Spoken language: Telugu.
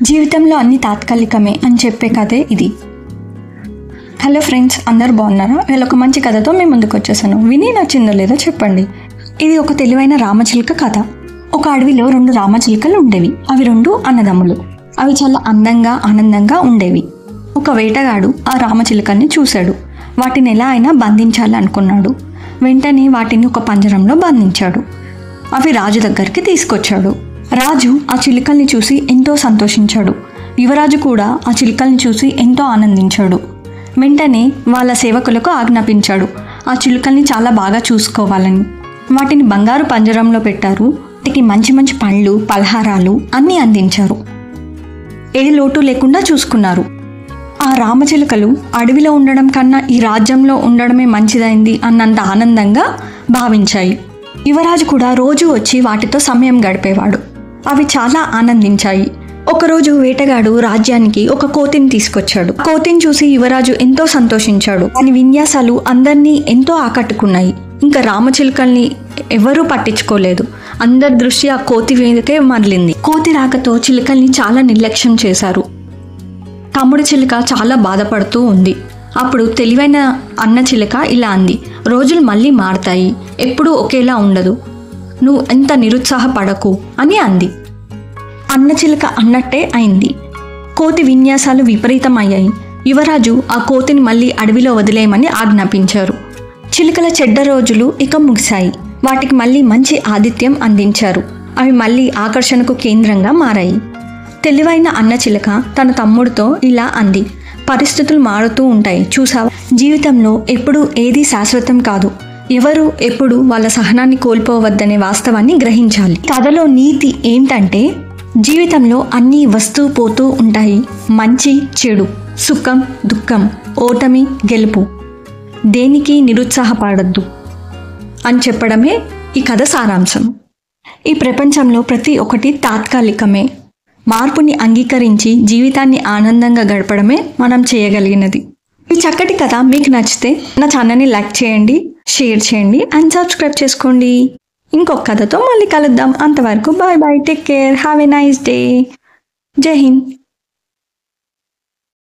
జీవితంలో అన్ని తాత్కాలికమే అని చెప్పే కథే ఇది. హలో ఫ్రెండ్స్, అందరు బాగున్నారా? వీళ్ళు ఒక మంచి కథతో మేము ముందుకు వచ్చేసాను. విని నచ్చిందో లేదో చెప్పండి. ఇది ఒక తెలివైన రామచిలుక కథ. ఒక అడవిలో 2 రామచిలుకలు ఉండేవి. అవి 2 అన్నదమ్ములు. అవి చాలా అందంగా ఆనందంగా ఉండేవి. ఒక వేటగాడు ఆ రామచిలుకల్ని చూశాడు. వాటిని ఎలా అయినా బంధించాలి అనుకున్నాడు. వెంటనే వాటిని ఒక పంజరంలో బంధించాడు. అవి రాజు దగ్గరికి తీసుకొచ్చాడు. రాజు ఆ చిలుకల్ని చూసి ఎంతో సంతోషించాడు. యువరాజు కూడా ఆ చిలుకల్ని చూసి ఎంతో ఆనందించాడు. వెంటనే వాళ్ళ సేవకులకు ఆజ్ఞాపించాడు ఆ చిలుకల్ని చాలా బాగా చూసుకోవాలని. వాటిని బంగారు పంజరంలో పెట్టారు. వాటికి మంచి మంచి పండ్లు, పలహారాలు అన్నీ అందించారు. ఏ లోటు లేకుండా చూసుకున్నారు. ఆ రామచిలుకలు అడవిలో ఉండడం కన్నా ఈ రాజ్యంలో ఉండడమే మంచిదైంది అన్నంత ఆనందంగా భావించాయి. యువరాజు కూడా రోజు వచ్చి వాటితో సమయం గడిపేవాడు. అవి చాలా ఆనందించాయి. ఒకరోజు వేటగాడు రాజ్యానికి ఒక కోతిని తీసుకొచ్చాడు. కోతిని చూసి యువరాజు ఎంతో సంతోషించాడు. దాని విన్యాసాలు అందరినీ ఎంతో ఆకట్టుకున్నాయి. ఇంకా రామచిలుకల్ని ఎవరూ పట్టించుకోలేదు. అందరి దృష్టి ఆ కోతి మీదకే మరలింది. కోతి రాకతో చిలుకల్ని చాలా నిర్లక్ష్యం చేశారు. తమ్ముడు చిలుక చాలా బాధపడుతూ ఉంది. అప్పుడు తెలివైన అన్న చిలుక ఇలా అంది, రోజులు మళ్ళీ మారుతాయి, ఎప్పుడూ ఒకేలా ఉండదు, నువ్వు ఎంత నిరుత్సాహపడకు అని అంది. అన్న చిలుక అన్నట్టే అయింది. కోతి విన్యాసాలు విపరీతమయ్యాయి. యువరాజు ఆ కోతిని మళ్ళీ అడవిలో వదిలేయమని ఆజ్ఞాపించారు. చిలుకల చెడ్డ రోజులు ఇక ముగిశాయి. వాటికి మళ్ళీ మంచి ఆతిథ్యం అందించారు. అవి మళ్ళీ ఆకర్షణకు కేంద్రంగా మారాయి. తెలివైన అన్న చిలుక తన తమ్ముడితో ఇలా అంది, పరిస్థితులు మారుతూ ఉంటాయి చూసావా, జీవితంలో ఎప్పుడూ ఏదీ శాశ్వతం కాదు, ఎవరు ఎప్పుడు వాళ్ళ సహనాన్ని కోల్పోవద్దనే వాస్తవాన్ని గ్రహించాలి. కథలో నీతి ఏంటంటే జీవితంలో అన్నీ వస్తూ పోతూ ఉంటాయి. మంచి చెడు, సుఖం దుఃఖం, ఓటమి గెలుపు, దేనికి నిరుత్సాహపడద్దు అని చెప్పడమే ఈ కథ సారాంశం. ఈ ప్రపంచంలో ప్రతి ఒక్కటి తాత్కాలికమే. మార్పుని అంగీకరించి జీవితాన్ని ఆనందంగా గడపడమే మనం చేయగలిగినది. ఈ చక్కటి కథ మీకు నచ్చితే నా ఛానల్ని లైక్ చేయండి, షేర్ చేయండి అండ్ సబ్స్క్రైబ్ చేసుకోండి. ఇంకొక కథతో మళ్ళీ కలుద్దాం. అంతవరకు bye bye, take care, have a nice day. జై హింద్.